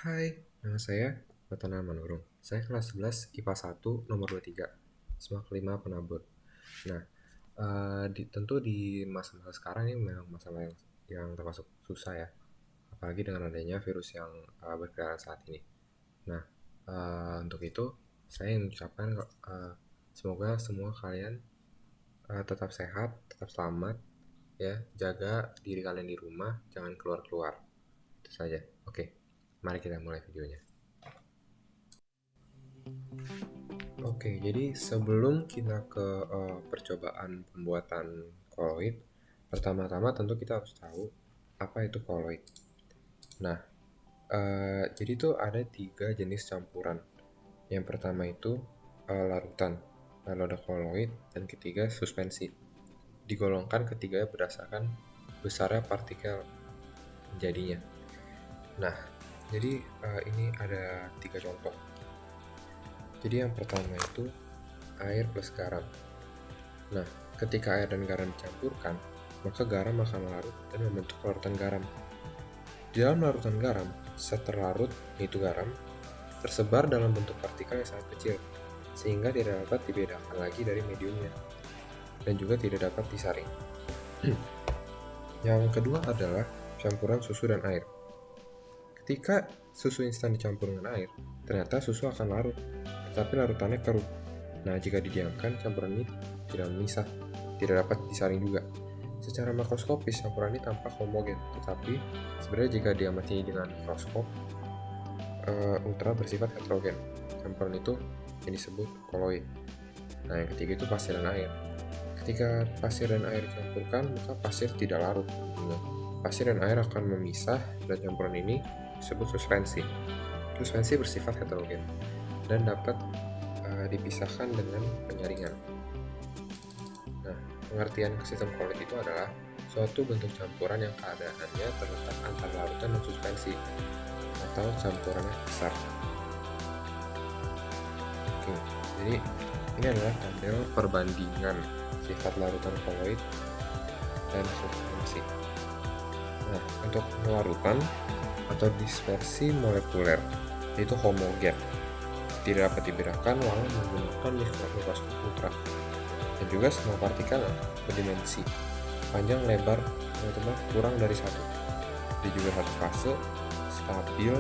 Hai, nama saya Batana Manurung. Saya kelas 11 IPA 1 nomor 23, Semak 5 Penabur. Nah, tentu di masa-masa sekarang ini memang masa yang termasuk susah ya, apalagi dengan adanya virus yang berkeliaran saat ini. Nah, untuk itu saya ingin mengucapkan semoga semua kalian tetap sehat, tetap selamat, ya, jaga diri kalian di rumah, jangan keluar-keluar. Itu saja. Oke, mari kita mulai videonya. Oke, jadi sebelum kita ke percobaan pembuatan koloid, pertama-tama tentu kita harus tahu apa itu koloid. Nah, jadi itu ada 3 jenis campuran. Yang pertama itu larutan, lalu ada koloid, dan ketiga suspensi. Digolongkan ketiganya berdasarkan besarnya partikel jadinya. Nah, jadi ini ada 3 contoh. Jadi yang pertama itu air plus garam. Nah, ketika air dan garam dicampurkan, maka garam akan larut dan membentuk larutan garam. Di dalam larutan garam, zat terlarut, yaitu garam, tersebar dalam bentuk partikel yang sangat kecil, sehingga tidak dapat dibedakan lagi dari mediumnya, dan juga tidak dapat disaring. Yang kedua adalah campuran susu dan air. Ketika susu instan dicampur dengan air, ternyata susu akan larut, tetapi larutannya keruh. Nah, jika didiamkan, campuran ini tidak memisah, tidak dapat disaring juga. Secara makroskopis, campuran ini tampak homogen, tetapi sebenarnya jika diamati dengan mikroskop ultra bersifat heterogen. Campuran itu yang disebut koloid. Nah, yang ketiga itu pasir dan air. Ketika pasir dan air dicampurkan, maka pasir tidak larut. Nah, pasir dan air akan memisah, dan campuran ini disebut suspensi. Suspensi bersifat heterogen dan dapat dipisahkan dengan penyaringan. Nah, pengertian sistem koloid itu adalah suatu bentuk campuran yang keadaannya terletak antara larutan dan suspensi, atau campurannya besar. Oke, jadi ini adalah tabel perbandingan sifat larutan koloid dan suspensi. Nah, untuk larutan atau dispersi molekuler, yaitu homogen, tidak dapat dibedakan walau menggunakan mikroskop ultra, dan juga semua partikel berdimensi panjang lebar kurang dari 1. Dia juga satu fase, stabil,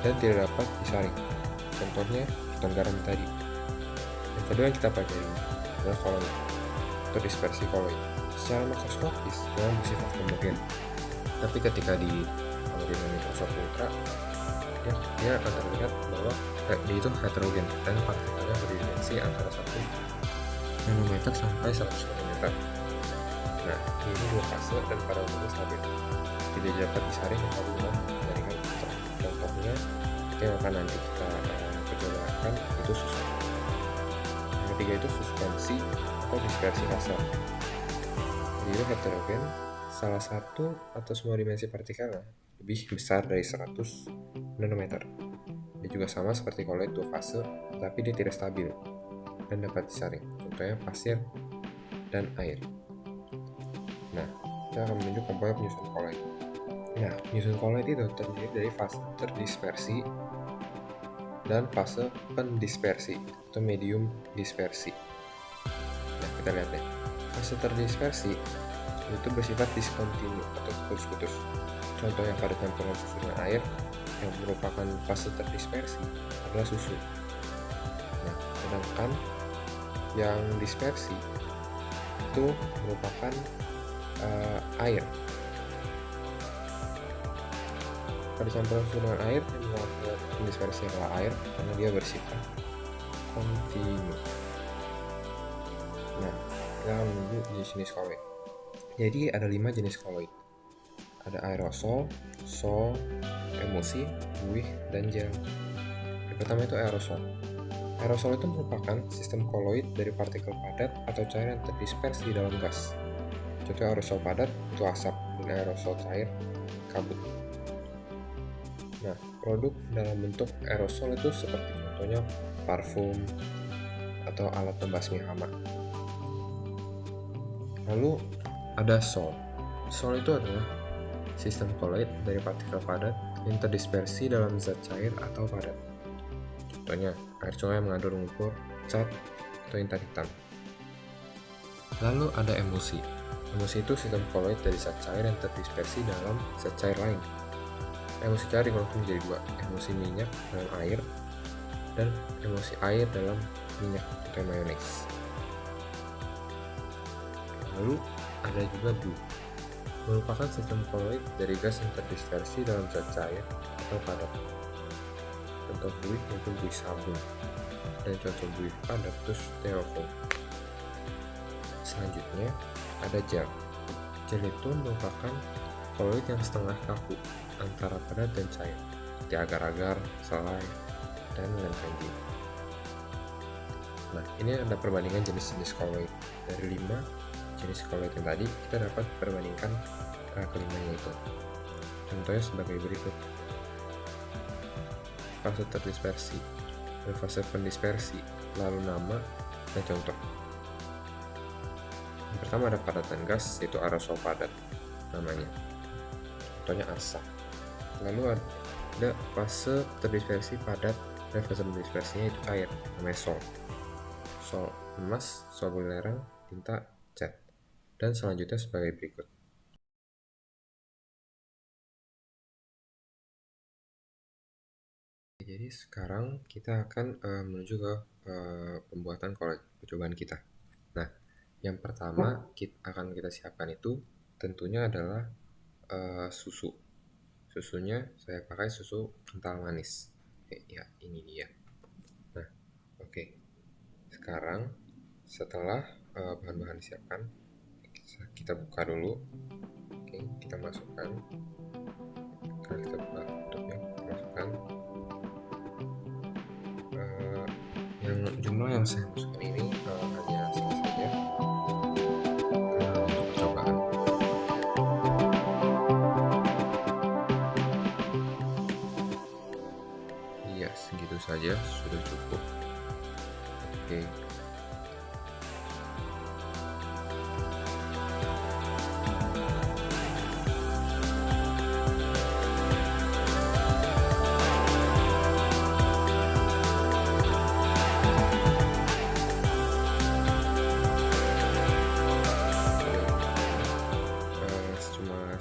dan tidak dapat disaring. Contohnya larutan garam tadi. Yang kedua yang kita pelajari adalah koloid atau dispersi koloid. Secara makroskopis memang bersifat homogen, tapi ketika dengan mikroskop ultra, dia akan terlihat bahwa dia itu heterogen dan partikelnya berdimensi antara 1 nanometer sampai 100 nanometer. Nah, ini 2 fase dan pada umumnya stabil, tidak dapat disaring dengan jaringan ultra. Contohnya yang akan nanti kita percobakan itu susu. Yang ketiga itu suspensi atau dispersi fase. Jadi itu heterogen, salah satu atau semua dimensi partikelnya lebih besar dari 100 nanometer. Dia juga sama seperti koloid 2 fase, tapi dia tidak stabil dan dapat disaring. Contohnya pasir dan air. Nah, kita akan menunjuk komponen penyusun koloid. Nah, penyusun koloid itu terdiri dari fase terdispersi dan fase pendispersi atau medium dispersi. Nah, kita lihat deh. Fase terdispersi itu bersifat diskontinu atau putus-putus. Contoh yang pada campuran susu dan air yang merupakan fase terdispersi adalah susu. Nah, sedangkan yang dispersi itu merupakan air. Pada campuran susu dengan air yang merupakan dispersi adalah air karena dia bersifat kontinu. Nah, kita akan menuju jenis koloid. Jadi ada 5 jenis koloid. Ada aerosol, sol, emulsi, buih, dan gel. Yang pertama itu aerosol. Aerosol itu merupakan sistem koloid dari partikel padat atau cair yang terdispersi di dalam gas. Contoh aerosol padat itu asap, dan aerosol cair kabut. Nah, produk dalam bentuk aerosol itu seperti contohnya parfum atau alat pembasmi hama. Lalu ada sol. Sol itu adalah sistem koloid dari partikel padat yang terdispersi dalam zat cair atau padat. Contohnya, air sungai mengandung lumpur, cat, atau intan hitam. Lalu ada emulsi. Emulsi itu sistem koloid dari zat cair yang terdispersi dalam zat cair lain. Emulsi cair digolongkan menjadi dua, emulsi minyak dalam air dan emulsi air dalam minyak atau mayones. Lalu ada juga blue, merupakan sistem koloid dari gas yang terdispersi dalam zat cair atau padat. Contoh buih yaitu buih sabun, dan contoh buih padat itu styrofoam. Selanjutnya ada gel. Gel itu merupakan koloid yang setengah kaku antara padat dan cair, seperti agar-agar, selai, dan lem kanji. Nah, ini ada perbandingan jenis-jenis koloid. Dari 5 jenis koloid yang tadi, kita dapat perbandingkan kelimanya itu. Contohnya sebagai berikut. Fase terdispersi, dan fase pendispersi, lalu nama, dan contoh. Yang pertama ada padatan gas, yaitu aerosol padat namanya. Contohnya asap. Lalu ada fase terdispersi padat, dan fase pendispersinya itu cair, namanya sol. Sol emas, sol belerang, tinta, cat. Dan selanjutnya sebagai berikut. Jadi sekarang kita akan menuju ke pembuatan koloid percobaan kita. Nah, yang pertama akan kita siapkan itu tentunya adalah susu. Susunya saya pakai susu kental manis. Ya, ini dia. Nah, oke. Sekarang setelah bahan-bahan disiapkan, kita buka dulu. Oke, kita masukkan. Kita buka tutupnya, masukkan. Yang jumlah yang saya masukkan ini hanya sedikit saja karena untuk percobaan. Iya, segitu saja sudah cukup. Oke.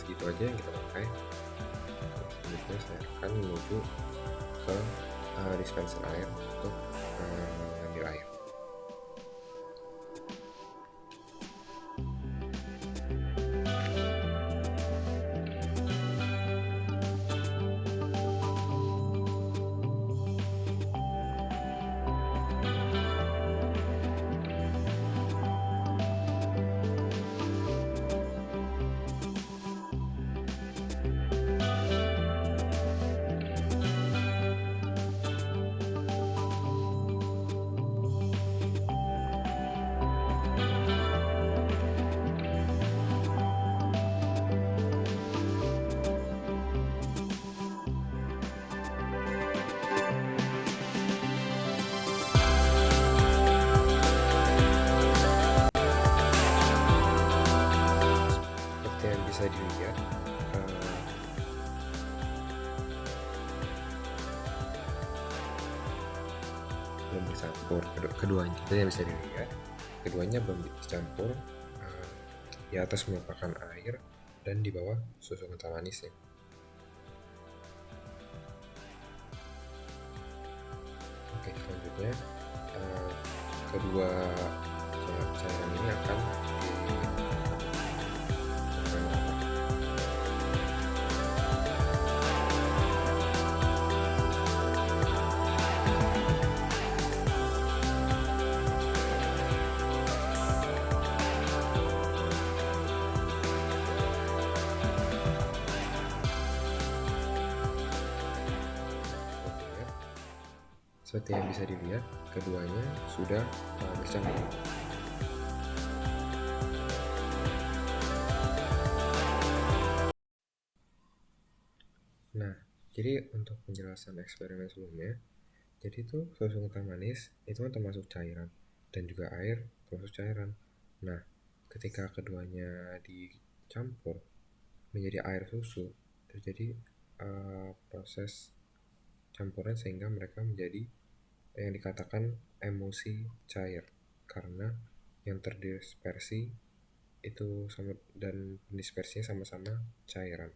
Segitu aja yang kita pakai. Selanjutnya saya akan menuju ke dispenser air untuk mengambil air. Bisa dilihat belum bercampur. Keduanya yang bisa dilihat keduanya belum dicampur. Di atas merupakan air dan di bawah susu kental manis ya. Oke, selanjutnya kedua cairan ini akan seperti yang bisa dilihat, keduanya sudah bercampur. Nah, jadi untuk penjelasan eksperimen sebelumnya, jadi itu susu kental manis itu kan termasuk cairan dan juga air termasuk cairan. Nah, ketika keduanya dicampur, menjadi air susu, terjadi proses campuran sehingga mereka menjadi yang dikatakan emulsi cair, karena yang terdispersi itu sama dan dispersinya sama-sama cairan.